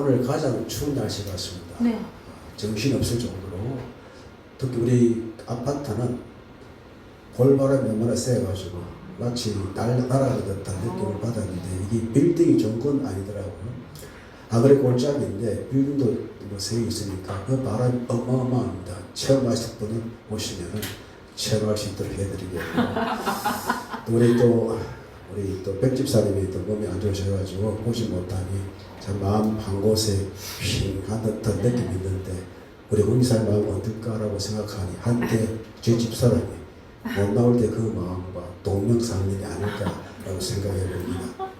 오늘 가장 추운 날씨 같습니다. 네. 정신없을 정도로 특히 우리 아파트는 볼바람이 너무나 세가지고 마치 날아가는 듯한 느낌을 받았는데 이게 빌딩이 좋은 건 아니더라고요. 아그리 골짜기인데 빌딩도 뭐 세 있으니까 그 바람이 어마어마합니다. 체험하실 분은 오시면은 체험할 수 있도록 해드리겠고요. 우리 또 백집사님이 또 몸이 안 좋으셔가지고 보지 못하니 참 마음 한 곳에 핑한 듯한 느낌이 있는데 우리 은사의 마음 어떨까라고 생각하니 한때 제 집사람이 못 나올 때 그 마음과 동명상련이 아닐까라고 생각해 봅니다.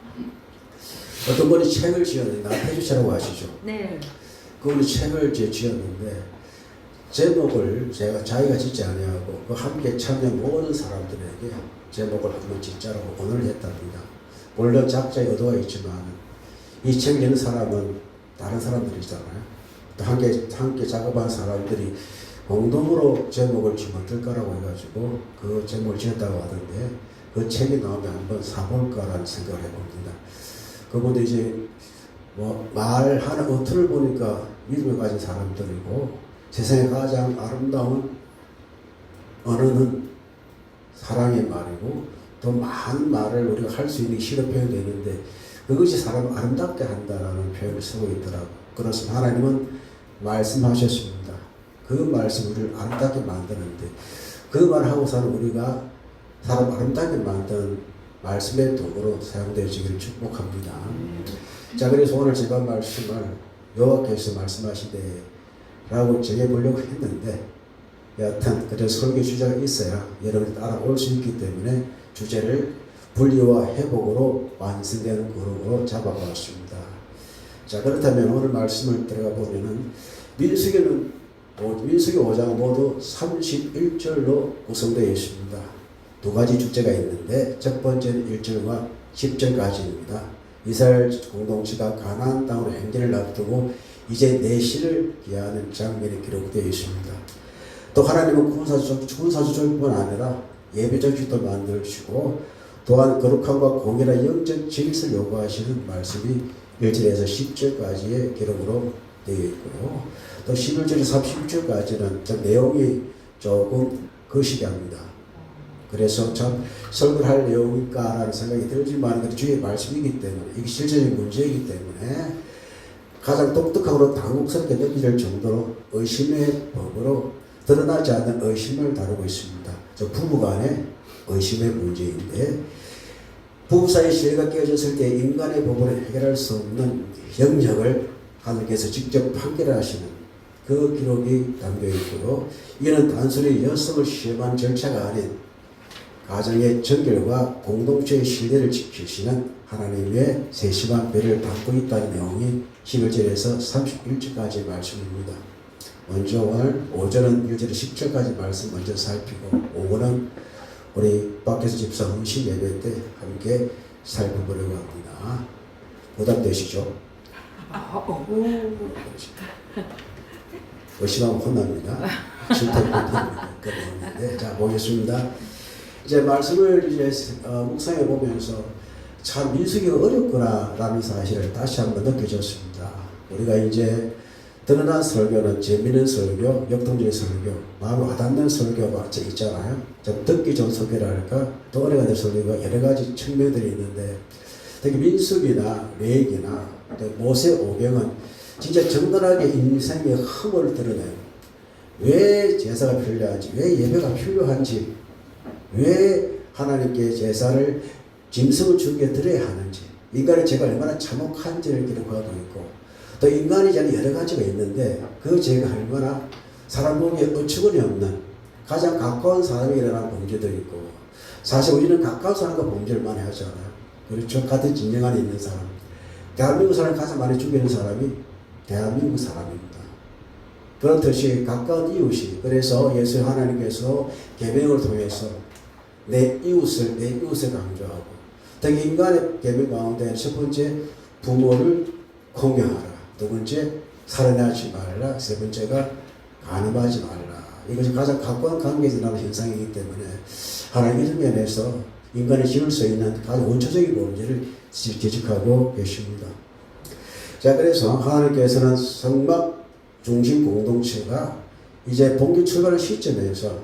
어떤 분이 책을 지었는데 나태주시라고 아시죠? 네. 그분이 책을 지었는데 제목을 자기가 짓지 아니하고 그 함께 참여한 모든 사람들에게 제목을 한번 짓자라고 권유를 했답니다. 물론 작자의 의도가 있지만 이 책을 읽는 사람은 다른 사람들이잖아요. 또 함께 작업한 사람들이 공동으로 제목을 지면 어떨까라고 해가지고 그 제목을 지었다고 하던데 그 책이 나오면 한번 사볼까라는 생각을 해봅니다. 그분도 이제 뭐 말하는 어투를 보니까 믿음을 가진 사람들이고 세상에 가장 아름다운 언어는 사랑의 말이고 또 많은 말을 우리가 할 수 있는 시로 표현되는데 그것이 사람을 아름답게 한다라는 표현을 쓰고 있더라고요. 그래서 하나님은 말씀하셨습니다. 그 말씀 우리를 아름답게 만드는데 그 말하고서는 우리가 사람 아름답게 만드는 말씀의 도구로 사용되어지기를 축복합니다. 자, 그래서 오늘 제가 말씀을 여호와께서 말씀하시되 라고 정해보려고 했는데 여하튼 그래서 설교 주제가 있어야 여러분이 따라올 수 있기 때문에 주제를 분리와 회복으로 완성되는 그룹으로 잡아보았습니다. 자, 그렇다면 오늘 말씀을 들어가 보면은 민수기 5장 모두 31절로 구성되어 있습니다. 두 가지 주제가 있는데 첫 번째는 1절과 10절까지입니다. 이스라엘 공동체가 가나안 땅으로 행진을 앞두고 이제 내실을 기하는 장면이 기록되어 있습니다. 또 하나님은 군사주적뿐 아니라 예배적 주도 만드시고 또한 거룩함과 공의와 영적 질서를 요구하시는 말씀이 1절에서 10절까지의 기록으로 되어 있고요. 또 11절에서 31절까지는 내용이 조금 거시기합니다. 그래서 참 설교를 할 내용일까라는 생각이 들지만 그 주의 말씀이기 때문에 이게 실제적인 문제이기 때문에 가장 독특하고 당혹스럽게 느낄 정도로 의심의 법으로 드러나지 않는 의심을 다루고 있습니다. 저 부부간의 의심의 문제인데 부부 사이 신뢰가 깨어졌을 때 인간의 법으로 해결할 수 없는 영역을 하나님께서 직접 판결하시는 그 기록이 담겨 있고요. 이는 단순히 여성을 시험한 절차가 아닌 가정의 정결과 공동체의 신뢰를 지키시는 하나님의 세심한 배를 담고 있다는 내용이 11절에서 31절까지의 말씀입니다. 먼저 오늘 5절은 1절에서 10절까지 말씀 먼저 살피고 5절은 우리 박혜수 집사 음식 예배 때 함께 살펴보려고 합니다. 부담되시죠? 의심하면 혼납니다. 실패입니다. 자, 보겠습니다. 이제 말씀을 묵상해 보면서 참 민수기가 어렵구나라는 사실을 다시 한번 느껴졌습니다. 우리가 이제 드러난 설교는 재미있는 설교, 역동적인 설교, 마음에 와닿는 설교가 있잖아요. 좀 듣기 좋은 설교랄까, 또 은혜가 될 설교가 여러 가지 측면들이 있는데 특히 민수기나 레위기나 모세오경은 진짜 정갈하게 인생의 흠을 드러내요. 왜 제사가 필요한지, 왜 예배가 필요한지, 왜 하나님께 제사를 짐승을 주게 드려야 하는지, 인간의 죄가 얼마나 참혹한지를 기록하고 있고, 또 인간의 죄는 여러 가지가 있는데 그 죄가 얼마나 사람 보기에 어처구니 없는 가장 가까운 사람이 일어난 범죄도 있고, 사실 우리는 가까운 사람과 범죄를 많이 하잖아요. 그렇죠? 같은 진영 안에 있는 사람, 대한민국 사람을 가장 많이 죽이는 사람이 대한민국 사람입니다. 그렇듯이 가까운 이웃이, 그래서 예수 하나님께서 계명을 통해서 내 이웃을 강조하고, 특히 인간의 계명 가운데 첫 번째 부모를 공경하라, 두 번째 살인하지 말라, 세 번째가 간음하지 말라. 이것이 가장 가까운 관계에서 나는 현상이기 때문에 하나님의 면에서 인간이 지을 수 있는 가장 원초적인 문제를 지적하고 계십니다. 자, 그래서 하나님께서는 성막 중심 공동체가 이제 본격 출발의 시점에서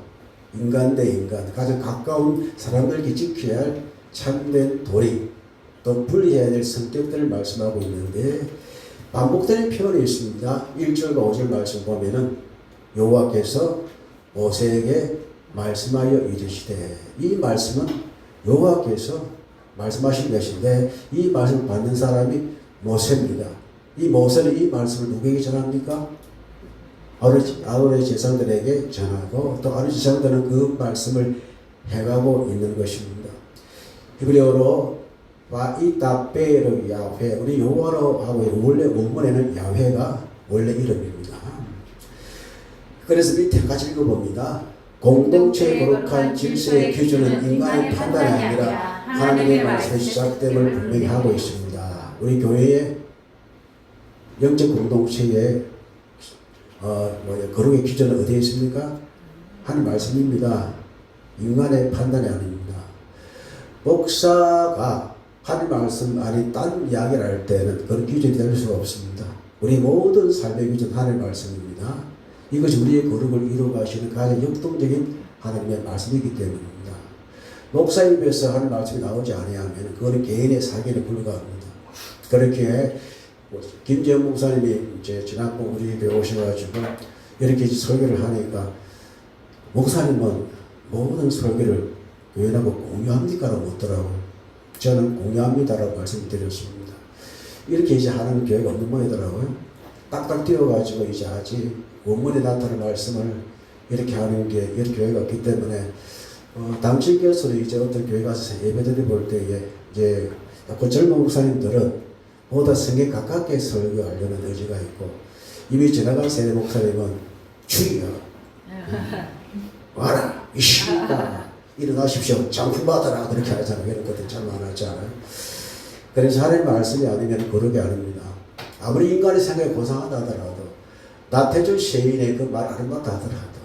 인간 대 인간, 가장 가까운 사람들에게 지켜야 할 참된 도리, 또 분리해야 될 성격들을 말씀하고 있는데, 반복되는 표현이 있습니다. 1절과 5절 말씀 보면은 여호와께서 모세에게 말씀하여 이르시되, 이 말씀은 여호와께서 말씀하신 것인데 이 말씀을 받는 사람이 모세입니다. 이 모세는 이 말씀을 누구에게 전합니까? 아론의 제사장들에게 전하고, 또 아론 제사장들은 그 말씀을 해가고 있는 것입니다. 히브리어로 바이다베르 야훼, 우리 여호와로 하고 원래 원문에는 야훼가 원래 이름입니다. 그래서 밑에 같이 읽어봅니다. 공동체의 거룩한 질서의 기준은 인간의 판단이 아니라 하나님의 말씀의 시작됨을 분명히 하고 있습니다. 우리 교회의 영적 공동체의 거룩의 기준은 어디에 있습니까? 하나님 말씀입니다. 인간의 판단이 아닙니다. 목사가 하나님 말씀 아닌 딴 이야기를 할 때는 그런 기준이 될 수가 없습니다. 우리 모든 삶의 기준 하나님 말씀입니다. 이것이 우리의 거룩을 이루어가시는 가장 역동적인 하나님의 말씀이기 때문입니다. 목사 입에서 하나님 말씀이 나오지 아니하면 그거는 개인의 사견에 불과합니다. 그렇게 김재현 목사님이 이제 지난번 우리 집에 오셔가지고 이렇게 설교를 하니까, 목사님은 모든 설교를 교회하고 공유합니까라고 묻더라고요. 저는 공유합니다라고 말씀드렸습니다. 이렇게 이제 하는 교회가 없는 모양이더라고요. 딱딱 띄워가지고 이제 아직 원문에 나타난 말씀을 이렇게 하는 게 이런 교회가 없기 때문에, 당신께서도 이제 어떤 교회 가서 예배드리 볼 때에 이제 그 젊은 목사님들은 보다 성에 가깝게 설교하려는 의지가 있고, 이미 지나간 세대 목사님은 주의야, 와라, 이씨가 일어나십시오, 장품 받아라, 그렇게 하잖아요. 이런 것들 참 많았잖아요. 그래서 하나님 말씀이 아니면 거룩이 아닙니다. 아무리 인간의 생각이 고상하다 하더라도, 나태주 시인의 그 말 아름답다 하더라도,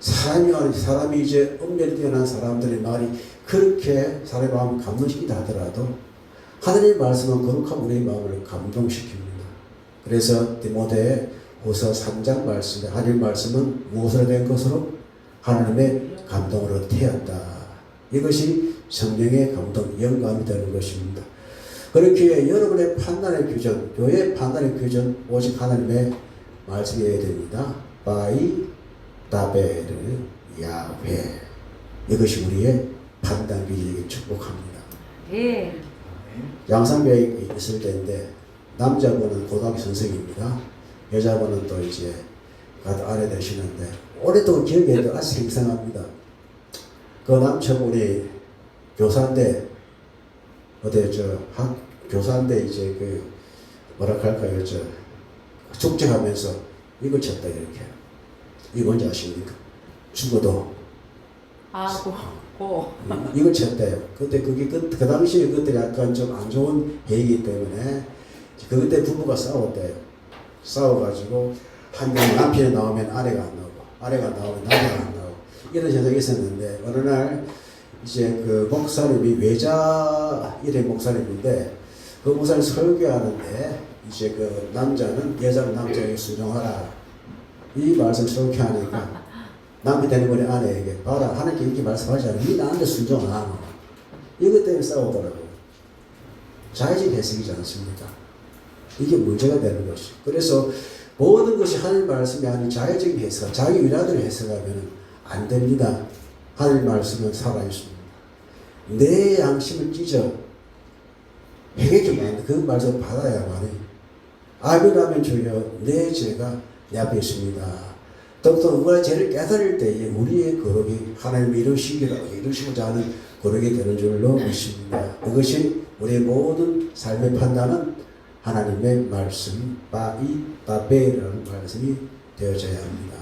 사람이 이제 엄밀히 뛰어난 사람들의 말이 그렇게 사람의 마음을 감동시키다 하더라도, 하나님의 말씀은 거룩한 우리의 마음을 감동시킵니다. 그래서 디모데 후서 3장 말씀에 하나님의 말씀은 무엇으로 된 것으로? 하나님의 감동으로 태었다. 이것이 성령의 감동, 영감이 되는 것입니다. 그렇게 여러분의 판단의 기준, 교회의 판단의 기준, 오직 하나님의 말씀이어야 됩니다. 바이 다베르 야훼. 이것이 우리의 판단 기준이기 축복합니다. 예. 양산교회 있을 때인데, 남자분은 고등학교 선생입니다. 여자분은 또 이제 아래 되시는데, 오랫동안 기억이 아주 생생합니다. 그 남편분이 교사인데, 교사인데 이제 뭐랄까요, 축제하면서 이걸 쳤다, 이렇게. 이거 뭔지 아십니까? 죽어도. 이걸 쳤대요. 그때 그게 그 당시에 그때 약간 좀 안 좋은 얘기이기 때문에, 그때 부부가 싸웠대요. 싸워가지고, 한 명 남편이 나오면 아내가 안 나오고, 아내가 나오면 남자가 안 나오고, 이런 현상이 있었는데, 어느 날, 이제 그 목사님이 외자 일의 목사님인데, 그 목사님 설교하는데, 이제 그 남자는 여자는 남자에게 순종하라. 이 말씀 설교하니까, 남이 되는 거니 아내에게, 봐라, 하나님께 이렇게 말씀하지 않아. 니 나한테 순종 안 하고. 이것 때문에 싸우더라고요. 자의적 해석이지 않습니까? 이게 문제가 되는 것이죠. 그래서 모든 것이 하나님 말씀이 아닌 자의적인 해석, 자기 위라대로 해석하면 안 됩니다. 하나님 말씀은 살아있습니다. 내 양심을 찢어 회개하면 안 돼. 그 말씀 받아야만 해. 아비라면 주여, 내 죄가 내 앞에 있습니다. 더욱더 우리가 죄를 깨달을 때에 우리의 거룩이 하나님 이루시고자 하는 거룩이 되는 줄로 믿습니다. 그것이 우리의 모든 삶의 판단은 하나님의 말씀, 바이다베라는 말씀이 되어져야 합니다.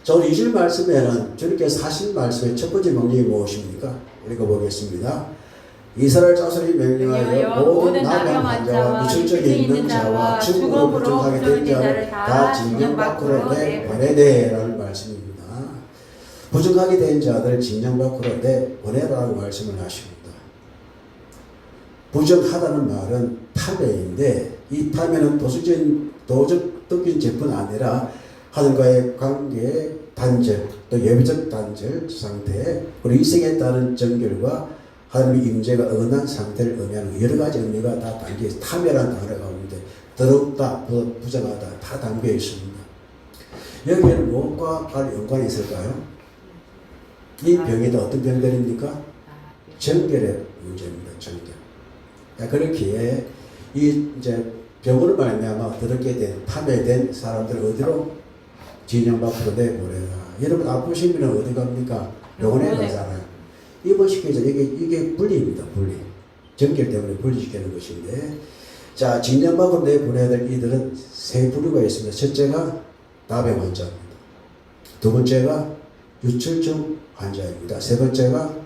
자, 오늘 2절 말씀에는 주님께서 하신 말씀의 첫 번째 명령이 무엇입니까? 읽어보겠습니다. 이스라엘 자손이 명령하여 모든 남용한 자와 미술적에 있는 자와 죽음으로 부정하게 된 자를 다 징령 밖으로 내보내라는 말씀입니다. 부정하게 된 자들 징령 밖으로 내보내라고 말씀을 하십니다. 부정하다는 말은 탐해인데 이 탐해는 도덕적인 죄뿐 아니라 하늘과의 관계의 단절, 또 예배적 단절 상태, 그리고 이생에 따른 정결과 하나님의 임재가 어긋난 상태를 의미하는 여러 가지 의미가 다 담겨 있습니다. 탐해라는 단어가 가운데 더럽다, 부정하다 다 담겨 있습니다. 여기에는 무엇과 연관이 있을까요? 이 병이 어떤 병들입니까? 정결의 문제입니다. 정결. 그렇기에 이 이제 병으로 말미암아 더럽게 된 탐해된 사람들 어디로 진영 밖으로 내보내라. 여러분 아프시면 어디 갑니까? 병원에 가잖아요. 입원시키죠. 이게 분리입니다. 분리. 정결 때문에 분리시키는 것인데, 자 진영 밖으로 내보내야 될 이들은 세 부류가 있습니다. 첫째가 나병 환자입니다. 두 번째가 유출증 환자입니다. 세 번째가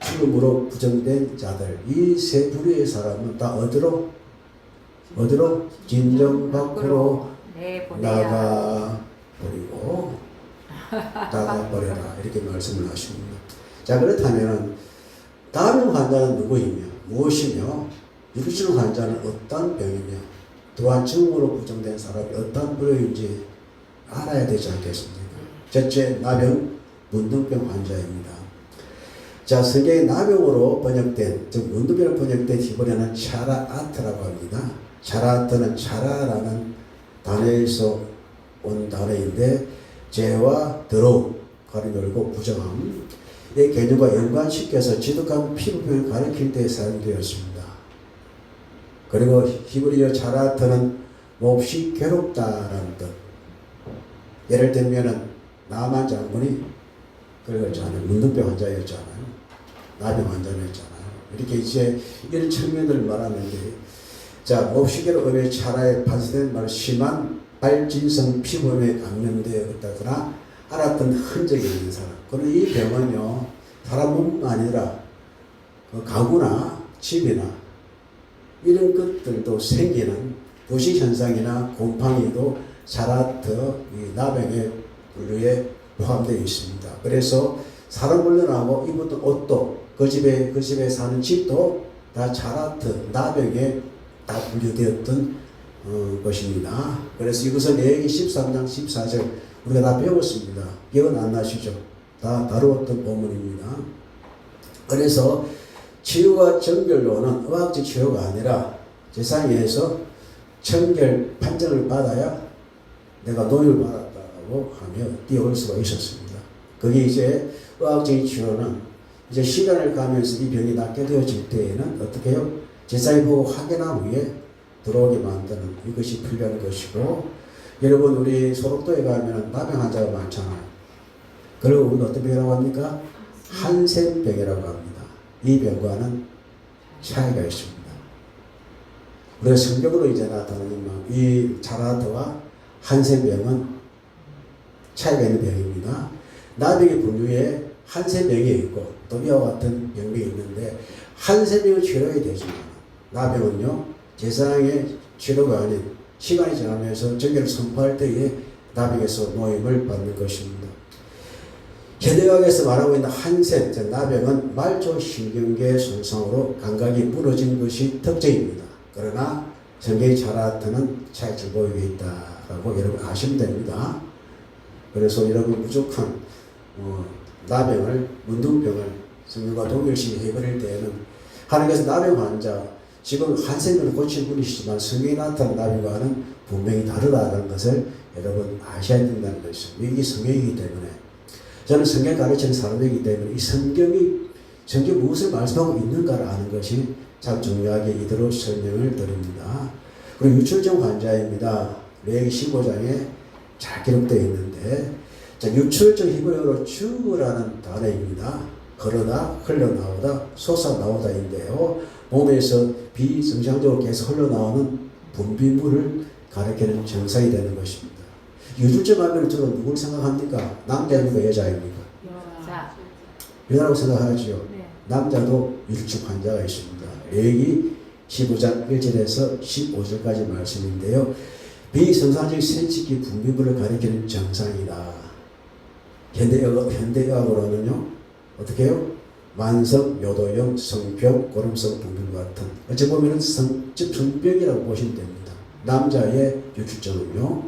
죽음으로 부정된 자들. 이 세 부류의 사람은 다 어디로 진정 밖으로 나가버리고 나가버려라 이렇게 말씀을 하십니다. 자 그렇다면 나병 환자는 누구이며 무엇이며 유출증 환자는 어떤 병이며 또한 증으로 부정된 사람이 어떤 부류인지 알아야 되지 않겠습니까? 첫째 나병 문둥병 환자입니다. 자 성경에 나병으로 번역된 즉 문둥병으로 번역된 히브리어는 차라아트라고 합니다. 차라아트는 차라라는 단어에서 온 단어인데 죄와 더러움 가로 열고 부정함 이 개념과 연관시켜서 지독한 피부병을 가리킬 때 사용되었습니다. 그리고 히브리어 차라아트는 몹시 괴롭다라는 뜻. 예를 들면은 나만 장군이 그랬잖아요. 문둥병 환자였잖아요. 나병 환자였잖아요. 이렇게 이제 이런 측면을 말하는데, 자 몹시 괴롭음의 차라에 반사된 말 심한 발진성 피부염에 감염되었다거나 알았던 흔적이 있는 사람. 그리고 이 병은요 사람뿐만 아니라 그 가구나 집이나 이런 것들도 생기는 부식 현상이나 곰팡이도 차라트 이 나병의 분류에 포함되어 있습니다. 그래서 사람 물려나고 입었던 옷도 그 집에 사는 집도 다 차라트 나병에 다 분류되었던 것입니다. 그래서 이것은 레위기 13장 14절 우리가 다 배웠습니다. 기억은 안 나시죠? 다 다루었던 본문입니다. 그래서 치유와 정결로는 의학적 치료가 아니라 제사장에서 청결 판정을 받아야 내가 노임을 받았다고 하며 뛰어올 수가 있었습니다. 그게 이제 의학적인 치료는 이제 시간을 가면서 이 병이 낫게 되어질 때에는 어떻게 해요? 제사장이 보고 확인한 후에 들어오게 만드는 이것이 필요한 것이고, 여러분 우리 소록도에 가면 나병 환자가 많잖아요. 그리고 우리는 어떤 병이라고 합니까? 한센병이라고 합니다. 이 병과는 차이가 있습니다. 우리가 성경으로 이제 나타나는 이 차라트와 한센병은 차이가 있는 병입니다. 나병의 분류에 한센병이 있고 또 이와 같은 병이 있는데, 한센병은 치료가 되지만 나병은요 제사장의 치료가 아닌 시간이 지나면서 정결을 선포할 때에 나병에서 노임을 받는 것입니다. 현대의학에서 말하고 있는 한센, 즉 나병은 말초신경계 손상으로 감각이 무너진 것이 특징입니다. 그러나 성경의 차라트는 차이를 보이고 있다라고 여러분 아시면 됩니다. 그래서 여러분 무조건 나병을 문둥병을 성경과 동일시 해버릴 때에는 하나님께서 나병 환자 지금 한센병을 고칠 분이시지만 성경에 나타난 나병과는 분명히 다르다는 것을 여러분 아셔야 된다는 것입니다. 이게 성경이기 때문에 저는 성경 가르치는 사람이기 때문에 이 성경이 무엇을 말씀하고 있는가를 아는 것이 참 중요하게 이대로 설명을 드립니다. 그리고 유출증 환자입니다. 레위기 15장에 잘 기록되어 있는데, 자, 유출증 히브리어로 주라는 단어입니다. 걸어다, 흘러나오다, 솟아나오다인데요. 몸에서 비정상적으로 계속 흘러나오는 분비물을 가리키는 정상이 되는 것입니다. 유출증 하면 저는 누굴 생각합니까? 남자입니까? 여자입니까? 여자라고 생각하죠. 네. 남자도 유출증 환자가 있습니다. 레위기 15장 1절에서 15절까지 말씀인데요. 비정상적 생식기 분비물을 가리키는 정상이다. 현대의학으로는요 어떻게 해요? 만성, 요도형, 성병, 고름성 등등과 같은 어찌 보면 성병이라고 보시면 됩니다. 남자의 유출증은요.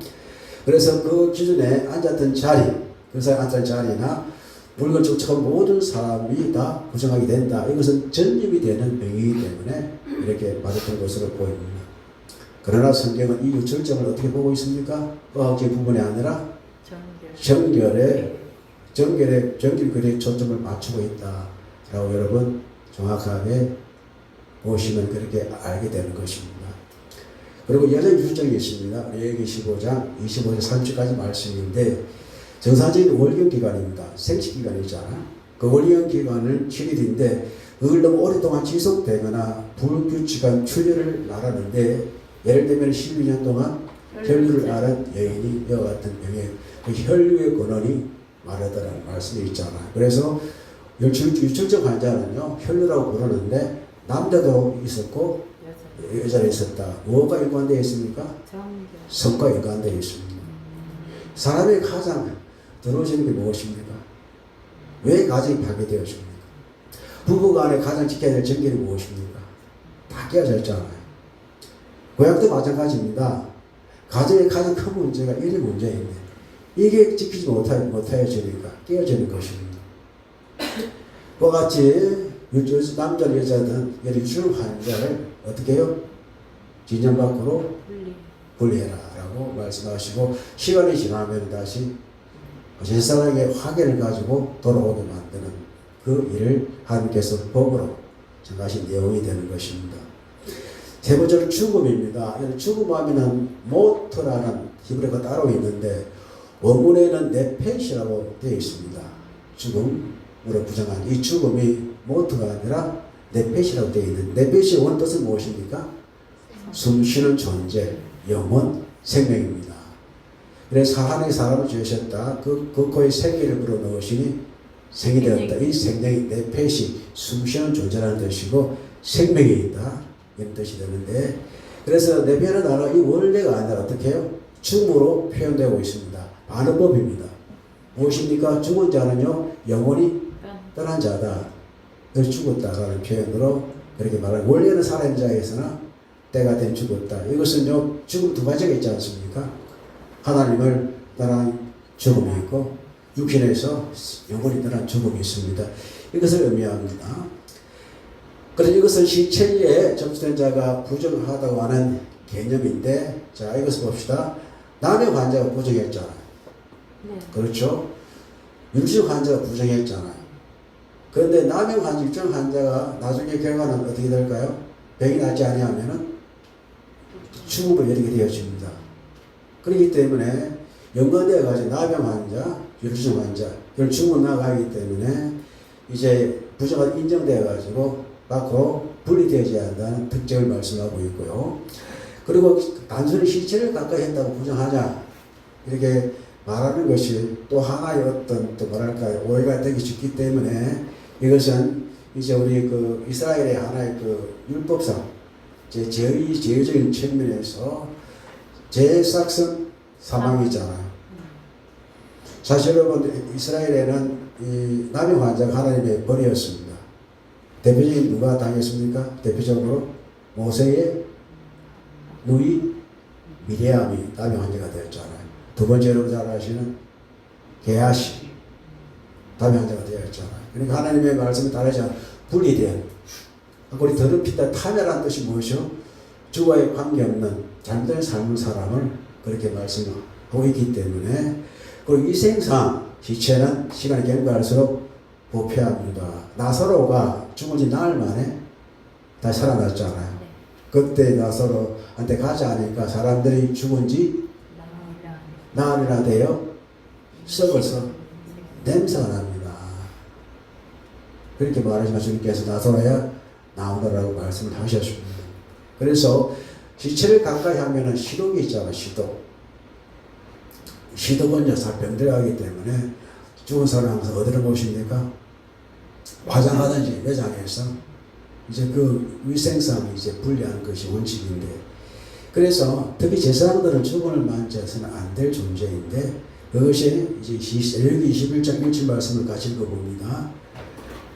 그래서 그 기준에 앉았던 자리, 그 사람이 앉았던 자리나 물건 쫓아간 모든 사람이 다 부정하게 된다. 이것은 전염이 되는 병이기 때문에 이렇게 맞았던 것으로 보입니다. 그러나 성경은 이 유출증을 어떻게 보고 있습니까? 의학적 부분이 아니라 정결에 초점을 맞추고 있다라고 여러분 정확하게 보시면 그렇게 알게 되는 것입니다. 그리고 여전히 유출증이 있습니다. 레위기 15장 25절 30까지 말씀인데 정상적인 월경 기간입니다. 생식 기간이잖아. 그 월경 기간은 7일인데 그걸 너무 오랫동안 지속되거나 불규칙한 출혈을 말하는데 예를 들면 12년 동안 혈류를 앓은 여인이 이와 같은 병에 그 혈류의 근원이 마르다라는 말씀이 있잖아요. 그래서 유출증 환자는요 혈류라고 부르는데 남자도 있었고 여자도 있었다. 뭐가 연관되어 있습니까? 성과 연관되어 있습니다. 사람의 가장 더러워지는 게 무엇입니까? 왜 가정이 파괴되었습니까? 부부간에 가장 지켜야 될 정결이 무엇입니까? 다 깨어졌잖아요. 고향도 마찬가지입니다. 가정의 가장 큰 문제가 이런 문제인데 이게 지키지 못하여지니까 깨어지는 것입니다. 그와 같이 남자 여자든 유출 환자를 어떻게 해요? 진영 밖으로 분리해라 라고 말씀하시고 시간이 지나면 다시 제사장의 확인을 가지고 돌아오게 만드는 그 일을 하나님께서 법으로 정하신 내용이 되는 것입니다. 세 번째로 죽음입니다. 죽음하면은 모트라는 히브리어가 따로 있는데 원문에는 네펫이라고 되어 있습니다. 죽음으로 부정한 이 죽음이 모트가 아니라 네펫이라고 되어 있는데 네펫의 원 뜻은 무엇입니까? 숨쉬는 존재, 영혼, 생명입니다. 그래서 하나님이 사람을 지으셨다. 그 코에 생기를 불어넣으시니 생이 되었다. 이 생명이 네펫이 숨쉬는 존재라는 뜻이고 생명이 있다. 이런 뜻이 되는데 그래서 네펫은 단어가 이 원래가 아니라 어떻게 해요? 죽음으로 표현되고 있습니다. 반응법입니다. 무엇입니까? 죽은 자는요 영혼이 떠난 자다. 그래서 죽었다라는 표현으로 그렇게 말하고 원래는 살아있는 자에서나 때가 된 죽었다. 이것은요 죽음 두 가지가 있지 않습니까? 하나님을 떠난 죽음이 있고 육신에서 영혼이 떠난 죽음이 있습니다. 이것을 의미합니다. 그래서 이것은 시체에 접수된 자가 부정하다고 하는 개념인데 자 이것을 봅시다. 남의 환자가 부정했잖아요. 네. 그렇죠? 유증 환자가 부정했잖아요. 그런데 남의 유증 환자가 나중에 결과는 어떻게 될까요? 병이 나지 아니하면은 죽음을 이르게 되어집니다. 그렇기 때문에 연관되어 가지고 나병 환자, 유증 환자, 그걸 죽음 나가기 때문에 이제 부정가 인정되어 가지고 밖으로 분리되어야 한다는 특징을 말씀하고 있고요. 그리고 단순히 시체를 가까이 했다고 부정하자 이렇게 말하는 것이 또 하나의 어떤 또 뭐랄까요 오해가 되기 쉽기 때문에 이것은 이제 우리 그 이스라엘의 하나의 그 율법상 제의적인 측면에서 제사성 사망이잖아요. 사실 여러분 이스라엘에는 이 남의 환자가 하나님의 벌이었습니다. 대표적인 누가 당했습니까? 대표적으로 모세의 누이 미리암이 남의 환자가 되었잖아요. 두 번째 여러분 잘 아시는 게하시 남의 환자가 되었잖아요. 그러니까 하나님의 말씀이 다르지 않아 분리된 우리 더럽히다 타멸한 뜻이 무엇이요? 주와의 관계없는 잘못된 삶을 사람을 그렇게 말씀하고 있기 때문에 그리고 위생상 시체는 시간이 경과할수록 부패합니다. 나사로가 죽은 지 나흘 만에 다시 살아났잖아요. 그때 나사로한테 가자 하니까 사람들이 죽은 지 나흘이나 돼요. 썩어서 냄새가 납니다. 그렇게 말하지만 주님께서 나사로야 나오더라고 말씀을 하셨습니다. 그래서 시체를 가까이 하면은 시독이 있잖아, 시독. 시독은 병들어 하기 때문에 죽은 사람 항상 어디를 모십니까? 화장하든지 매장에서 이제 그 위생상 이제 분리하는 것이 원칙인데 그래서 특히 제사장들은 죽음을 만져서는 안 될 존재인데 그것이 이제 레위기 21장 1절 말씀을 같이 읽어봅니다.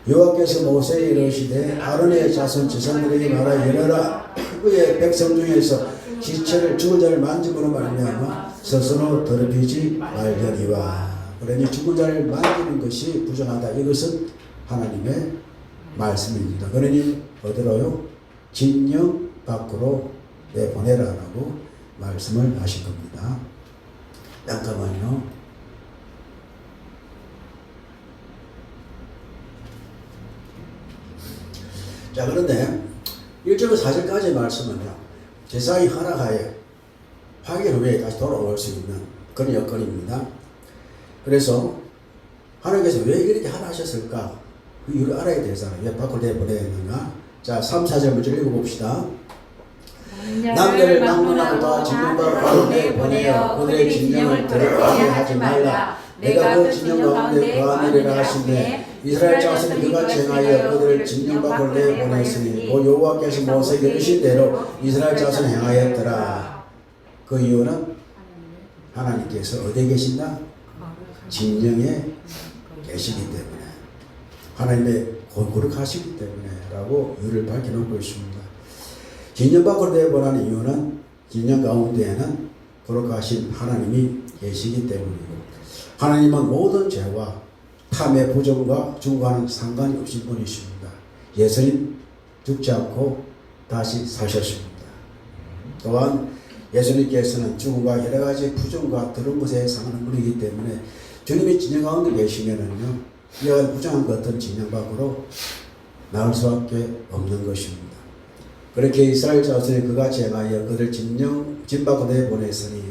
여호와께서 모세에게 이르시되 아론의 자손 지상들에게 말하 이르라 그의 백성 중에서 시체를 죽은 자를 만짐으로 말미암아 스스로 더럽히지 말려니와. 그러니 죽은 자를 만지는 것이 부정하다. 이것은 하나님의 말씀입니다. 그러니 어디로요? 진영 밖으로 내보내라라고 말씀을 하신 겁니다. 잠깐만요. 자, 그런데 1절부터 4절까지의 말씀은요, 제사장이 허락하에 화기 후에 다시 돌아올 수 있는 그런 여건입니다. 그래서 하나님께서 왜 이렇게 하셨을까? 그 이유를 알아야 되잖아요. 왜 밖으로 내보내야 했는가? 자, 3, 4절 먼저 읽어봅시다. 남녀를 막론하고 진영과 가운데 보내어 그들의 진영을 더럽게 하지 말라. 내가 그 진영 가운데 거하리라 하시되 이스라엘 자손이 그같이 행하여 그들을 진영 밖으로 내보냈으니 그 여호와께서 모세에게 이르신 대로 이스라엘 자손이 행하였더라. 그 이유는 하나님께서 어디에 계신다? 진영에 계시기 때문에, 하나님의 거룩하시기 때문에 라고 이유를 밝혀놓고 있습니다. 진영 밖으로 내보내는 이유는 진영 가운데에는 거룩하신 하나님이 계시기 때문이고, 하나님은 모든 죄와 탐의 부정과 중과는 상관이 없신 분이십니다. 예수님 죽지 않고 다시 사셨습니다. 또한 예수님께서는 죽음과 여러 가지 부정과 더러운 것에 상하는 분이기 때문에 주님이 진영 가운데 계시면은요, 이와 부정한 것은 진영 밖으로 나올 수밖에 없는 것입니다. 그렇게 이스라엘 자손이 그같이 행하여 그들 진 밖으로 내보냈으니,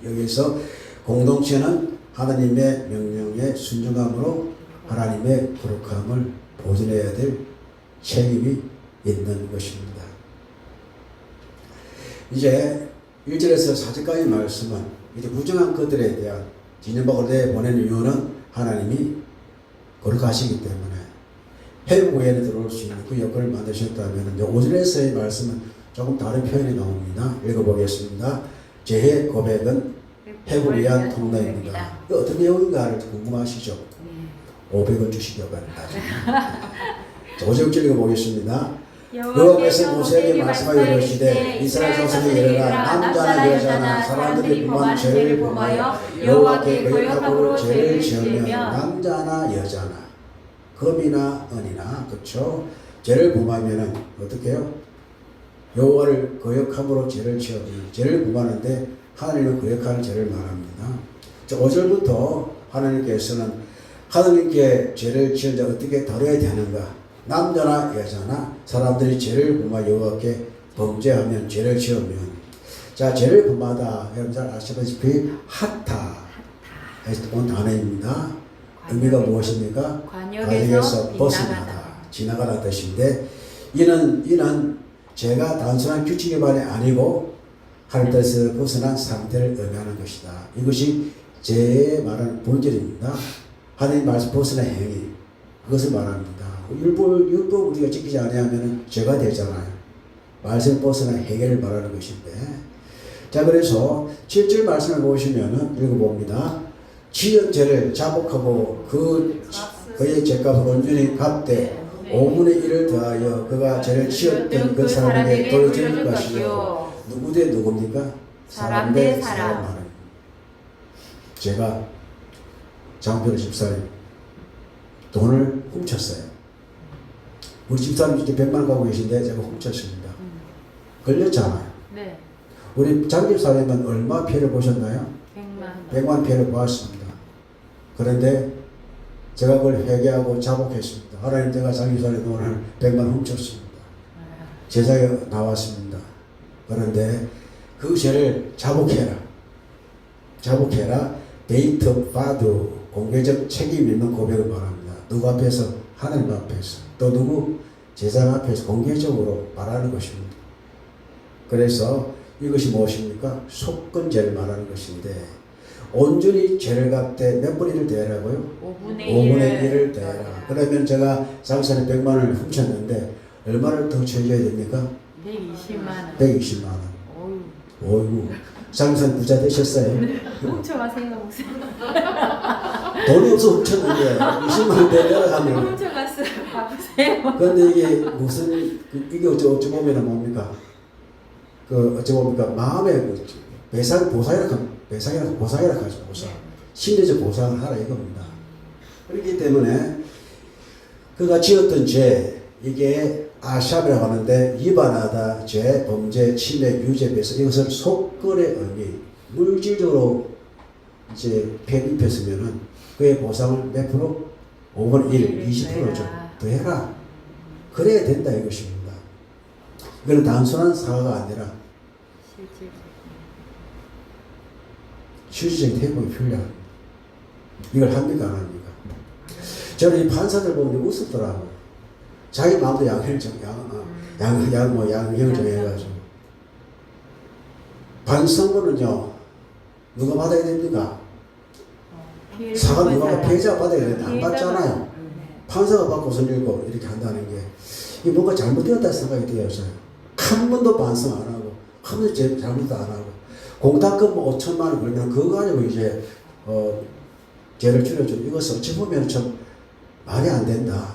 여기서 공동체는 하나님의 명령에 순종함으로 하나님의 거룩함을 보존해야 될 책임이 있는 것입니다. 이제 1절에서 4절까지 말씀은 이제 부정한 것들에 대한 진영 밖으로 내보내는 이유는 하나님이 거룩하시기 때문에 회복 후에는 들어올 수 있는 그 여건을 만드셨다면, 5절에서의 말씀은 조금 다른 표현이 나옵니다. 읽어보겠습니다. 죄의 고백은 회복을 위한 통로입니다. 그 어떤 내용인가를 궁금하시죠? 500원 주시기 바랍니다. 5절 읽어보겠습니다. 여호와께서 모세에게 말씀하여 이르시되 이스라엘 자손에게 이르라 남자나 여자나 사람들이 범한 죄를 범하여 여호와께 거역함으로 죄를 지으면 남자나 여자나 금이나 은이나, 그렇죠? 죄를 범하면은 어떻게 해요? 여호와를 거역함으로 죄를 지으면, 죄를 범하는데 하나님을 거역하는 죄를 말합니다. 5절부터 하나님께서는 하나님께 죄를 지은 자 어떻게 다뤄야 되는가? 남자나 여자나 사람들이 죄를 범하여 여호와께 범죄하면, 죄를 지으면, 자, 죄를 범하다, 여러분 잘 아시다시피 하타 에서 온 단어입니다. 의미가 무엇입니까? 관역에서 벗어나다, 지나가다 뜻인데, 이는 죄가 단순한 규칙의 반이 아니고 하나님 뜻에서 벗어난 상태를 의미하는 것이다. 이것이 죄의 말하는 본질입니다. 하나님 말씀 벗어난 행위, 그것을 말합니다. 율법 우리가 지키지 않으면 죄가 되잖아요. 말씀 벗어난 행위를 말하는 것인데, 자, 그래서 7절 말씀을 보시면은 읽어봅니다. 지은 죄를 자복하고 그의 죄값을 온전히 갚되 5분의 1을 더하여 그가 죄를 지었던 그 사람에게 돌려줄 것이요. 누구 대 누굽니까? 사람 대 사람 말은. 제가 장표로 집사님 돈을 훔쳤어요. 우리 집사님 진짜 100만 원 갖고 계신데 제가 훔쳤습니다. 걸렸잖아요. 네. 우리 장 집사님은 얼마 피해를 보셨나요? 100만 피해를 보았습니다. 그런데 제가 그걸 회개하고 자복했습니다. 하나님, 제가 장 집사님 돈을 100만 원 훔쳤습니다. 제자에 나왔습니다. 그런데 그 죄를 자복해라. 데이트 파드, 공개적 책임 있는 고백을 말합니다. 누구 앞에서? 하나님 앞에서. 또 누구? 제자 앞에서 공개적으로 말하는 것입니다. 그래서 이것이 무엇입니까? 속건죄를 말하는 것인데, 온전히 죄를 갚되 몇 분의 1을 대라고요? 5분의 1을 대라. 그러면 제가 장사는 100만 원을 훔쳤는데 얼마를 더 쳐줘야 됩니까? 120만 원. 120만 원. 어이구. 장사는 부자 되셨어요? 훔쳐가세요, 목사님. 돈이 없어 훔쳤는데 20만 원 내라 하면 훔쳐갔어요. 마세요. 그런데 이게 무슨 이게 어찌 보면은 뭡니까? 그 어찌 봅니까? 마음의 그 보상이라 하죠. 보상. 심리적 보상을 하라 이겁니다. 그렇기 때문에 그가 지었던 죄 이게 아샴이라고 하는데 위반하다, 죄, 범죄, 침해, 유죄, 배서 이것을 속건의 의미 물질적으로 이제 입혔으면은 그의 보상을 몇 프로? 5분의 1, 20%죠. 더 해라. 그래야 된다 이것입니다. 이거는 단순한 사과가 아니라 실질적인 대응이 필요합니다. 이걸 합니까 안 합니까? 저는 이 판사들 보면 웃었더라고요. 자기 마음대로 양형을 정해가지고. 반성문은요, 누가 받아야 됩니까? 사과 누가 피해자가 받아야 되는데 안 받잖아요. 판사가 받고 선일고 이렇게 한다는 게 이게 뭔가 잘못되었다 생각이 되었어요. 한 번도 반성 안 하고, 한 번도 잘못도 안 하고, 공탁금 5천만 원 벌면 그거 가지고 이제 죄를 줄여주는 이것은 어찌 보면 참 말이 안 된다.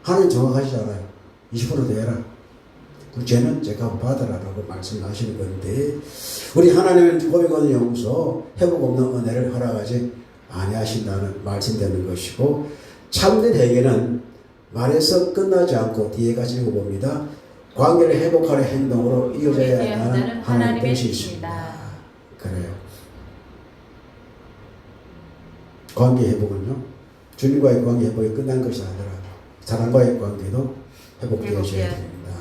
하나님 정확하시잖아요. 20% 내라. 그 죄는 제가 받으라라고 말씀하시는 건데 우리 하나님은 고백하는 용서 회복 없는 은혜를 허락하지 아니하신다는 말씀되는 것이고 참된 회개는 말에서 끝나지 않고 뒤에 가지 봅니다. 관계를 회복하는 행동으로 이어져야 한다는 하나님의 뜻이 있습니다. 그래요. 관계 회복은요. 주님과의 관계 회복이 끝난 것이 아니라 사람과의 관계도 회복되어져야 됩니다.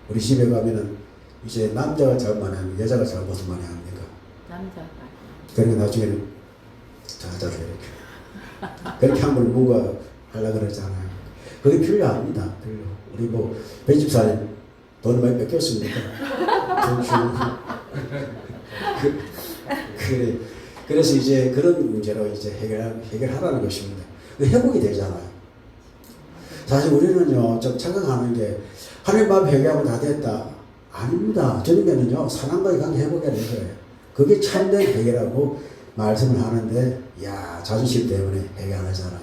우리 집에 가면은 이제 남자가 잘못만 하면 여자가 잘못을 많이 합니까? 남자가. 그러니까 나중에는 자자로 이렇게 그렇게 하면 뭔가 하려고 그러잖아요. 그게 필요합니다. 필요. 우리 뭐 배집사님 돈 많이 뺏겼습니까? 그래서 이제 그런 문제로 이제 해결하라는 것입니다. 회복이 되잖아요. 사실 우리는요, 좀 착각하는 게, 하나님 앞에 회개하면 다 됐다. 아닙니다. 저녁에는요, 사람과의 관계 회복해야 되는 거예요. 그게 참된 회개라고 말씀을 하는데, 야 자존심 때문에 회개 안 하잖아요.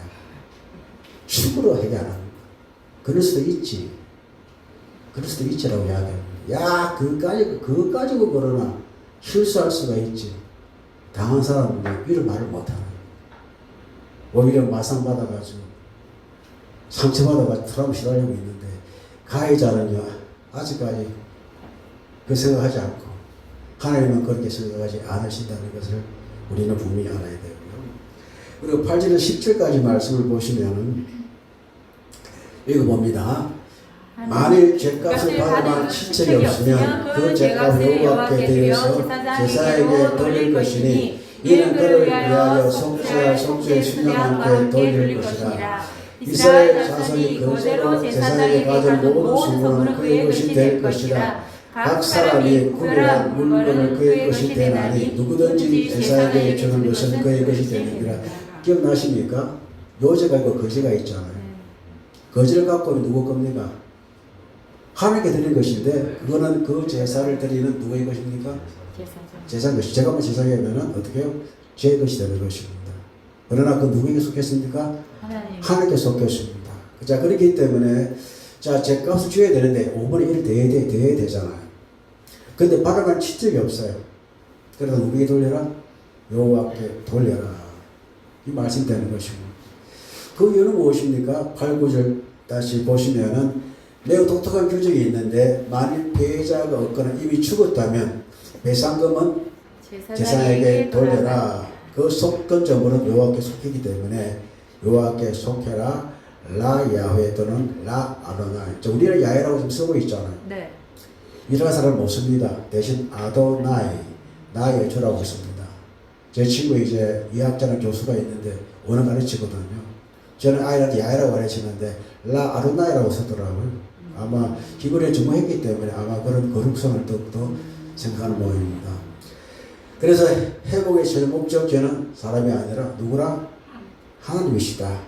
축으로 회개 안 합니다. 그럴 수도 있지. 그럴 수도 있지라고 이야기합니다. 야, 그거 가지고 그러나 실수할 수가 있지. 당한 사람은 이런 말을 못하는 오히려 마상받아가지고 상처받아가지고 트라우마 시달리고 있는데 가해자는요 아직까지 그 생각하지 않고 하나님은 그렇게 생각하지 않으신다는 것을 우리는 분명히 알아야 되고요. 그리고 8절에서 10절까지 말씀을 보시면은 읽어봅니다. 만일 죄값을 받을 만한 친척이 없으면 그 죄값을 여호와께 드려서 제사에게 돌릴 것이니 이는 그를 위하여 속죄할 속죄의 순양함과 함께 돌릴 것이라. 이스라엘 자손이 그대로 제사장에게 가진 모든 수고는 그의 것이 될 것이라. 각 사람이 구별한 물건을 그의 것이 되나니 누구든지 제사에게 주는 것은 그의 것이 되느니라. 기억나십니까? 요제가 있고 거제가 있잖아요. 거제를 갖고 누구 겁니까? 하나님께 드린 것인데 그거는 그 제사를 드리는 누구의 것입니까? 제사의 것이. 제가 한번 제사하면은 어떻게 해요? 제 것이 되는 것입니다. 그러나 그 누구에게 속했습니까? 하나님께 속했습니다. 자, 그렇기 때문에 자, 제값을 줘야 되는데 5분의 1을 대야 되잖아요. 근데 받아갈 친척이 없어요. 그래서 누구에게 돌려라? 여호와께 돌려라. 이 말씀 되는 것입니다. 그 이유는 무엇입니까? 8, 9절 다시 보시면은 매우 독특한 규정이 있는데 만일 피해자가 없거나 이미 죽었다면 배상금은 제사장에게 돌려라. 그 속건 전부는 여호와께 속히기 때문에 여호와께 속해라. 라 야훼 또는 라 아도나이. 우리는 야훼라고 지금 쓰고 있잖아요. 네. 이스라엘 사람은 못 씁니다. 대신 아도나이, 나의 주라고 씁니다. 제 친구 이제 의학자는 교수가 있는데 언어 가르치거든요. 저는 아이한테 야훼라고 가르치는데 라 아도나이라고 쓰더라고요. 아마 히브리에 전무했기 때문에 아마 그런 거룩성을 더욱더 생각하는 모양입니다. 그래서 회복의 최종 목적지는 사람이 아니라 누구라? 하나님이시다.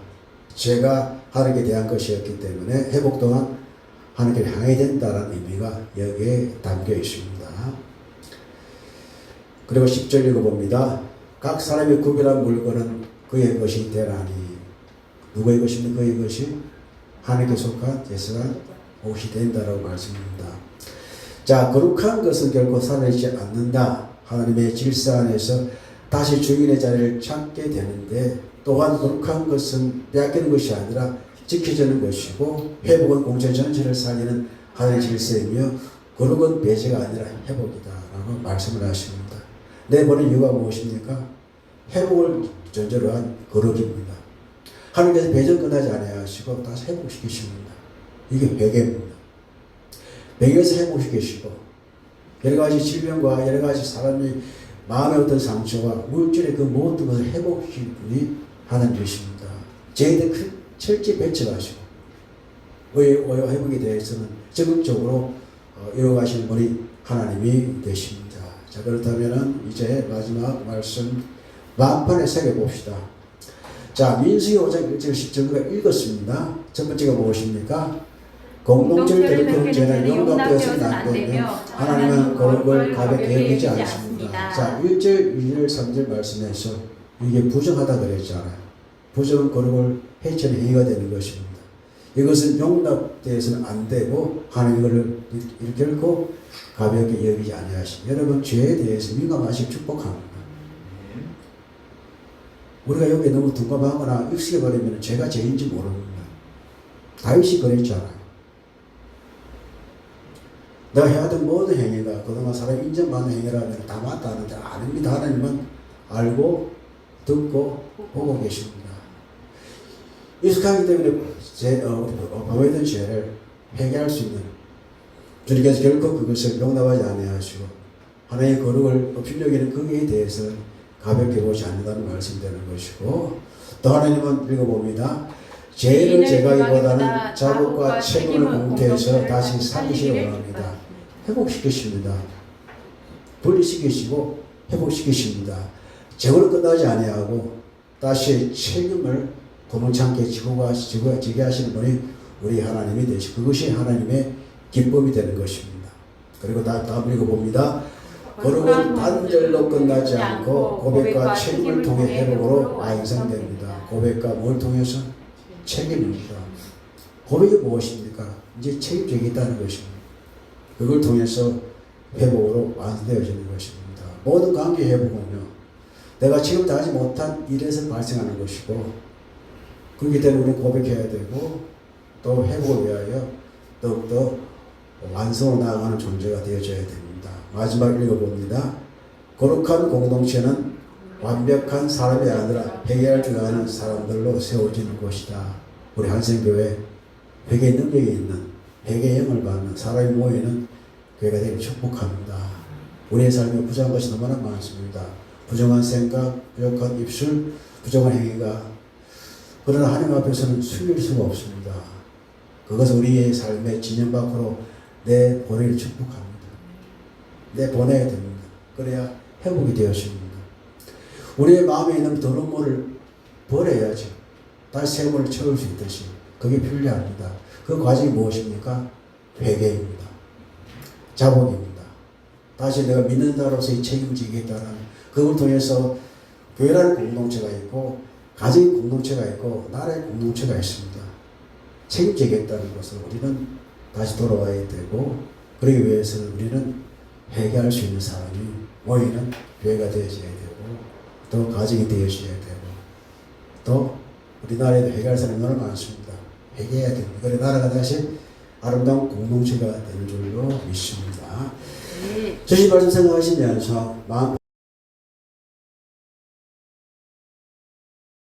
죄가 하나님께 대한 것이었기 때문에 회복 또한 하나님께 향해야 된다는 의미가 여기에 담겨 있습니다. 그리고 10절 읽어봅니다. 각 사람이 구별한 물건은 그의 것이 되라니. 누구의 것입니까? 그의 것이? 하나님께 속한 제사가 옷이 된다라고 말씀합니다. 자, 거룩한 것은 결코 사라지지 않는다. 하나님의 질서 안에서 다시 주인의 자리를 찾게 되는데, 또한 거룩한 것은 빼앗기는 것이 아니라 지켜지는 것이고, 회복은 공체 전체를 살리는 하나님의 질서이며, 거룩은 배제가 아니라 회복이다 라고 말씀을 하십니다. 내보낸 이유가 무엇입니까? 회복을 전제로 한 거룩입니다. 하나님께서 배전 끝나지 아니하시고 다시 회복시키십니다. 이게 회개입니다. 회개에서 회복시키시고, 여러 가지 질병과 여러 가지 사람의 마음의 어떤 상처와 물질의 그 모든 것을 회복시키는 분이 하나님이십니다. 저희들 철저히 배척하시고 회복에 대해서는 적극적으로 이어가시는 분이 하나님이 되십니다. 자, 그렇다면 이제 마지막 말씀 만판에 새겨봅시다. 자, 민수기 5장 1절 10절을 읽었습니다. 첫 번째가 무엇입니까? 공동체를 베푸는 죄는 용납되어서는 안 되며 하나님은 거룩을 가볍게 여기지 않습니다. 자, 1절, 2절, 3절 말씀에서 이게 부정하다 그랬잖아요. 부정은 거룩을 해치는 행위가 되는 것입니다. 이것은 용납되어서는 안 되고 하나님 이걸 결코 가볍게 여기지 아니하십니다. 여러분, 죄에 대해서 민감하시고 축복합니다. 우리가 여기에 너무 둔감하거나 익숙해버리면 죄가 죄인지 모릅니다. 다윗이 그랬잖아요. 내가 해왔던 모든 행위가 그동안 사람이 인정받는 행위라면 다 맞다 하는데 아닙니다. 하나님은 알고 듣고 보고 계십니다. 익숙하기 때문에 범했던 죄를 회개할 수 있는 주님께서 결코 그것을 용납하지 아니하시고 하나님의 거룩을 업신여기는 거기에 대해서 가볍게 보지 않는다는 말씀되는 것이고, 또 하나님은 읽어봅니다. 죄를 제가기보다는 자복과 책임을 공개해서 다시 살리시기 원합니다. 회복시키십니다. 분리시키시고 회복시키십니다. 죄로 끝나지 아니하고 다시 책임을 도망치 않게 지게 하시는 분이 우리 하나님이 되시고, 그것이 하나님의 기쁨이 되는 것입니다. 그리고 다음 읽어봅니다. 거룩은 단절로 끝나지 않고 고백과 책임을 통해 회복으로 완성됩니다. 고백과 뭘 통해서? 책임입니다. 고백이 무엇입니까? 이제 책임지겠다는 것입니다. 그걸 통해서 회복으로 완성되어지는 것입니다. 모든 관계 회복은요, 내가 지금 다하지 못한 일에서 발생하는 것이고, 그렇기 때문에 우리는 고백해야 되고, 또 회복을 위하여 더욱더 완성으로 나아가는 존재가 되어져야 됩니다. 마지막 읽어봅니다. 거룩한 공동체는 완벽한 사람이 아니라 회개할 줄 아는 사람들로 세워지는 것이다. 우리 한생교회 회개 능력이 있는, 회개 영을 받는 사람이 모이는 교회가 되길 축복합니다. 우리의 삶에 부정한 것이 너무나 많습니다. 부정한 생각, 부족한 입술, 부정한 행위가, 그러나 하나님 앞에서는 숨길 수가 없습니다. 그것은 우리의 삶의 진영 밖으로 내보내기를 축복합니다. 내보내야 됩니다. 그래야 회복이 되어집니다. 우리의 마음에 있는 더러운 물을 버려야죠. 다시 새 물을 채울 수 있듯이. 그게 필요합니다. 그 과정이 무엇입니까? 회개입니다. 자복입니다. 다시 내가 믿는 자로서의 책임지겠다는, 그걸 통해서 교회라는 공동체가 있고, 가정의 공동체가 있고, 나라의 공동체가 있습니다. 책임지겠다는 것을 우리는 다시 돌아와야 되고, 그러기 위해서는 우리는 회개할 수 있는 사람이 모이는 교회가 되어져야 되고, 또 가정이 되어져야 되고, 또 우리나라에도 회개할 사람이 너무 많습니다. 회개해야 됩니다. 그래 나라가 다시 아름다운 공동체가 되는 줄로 믿습니다. 주신 말씀 생각하시면서 마음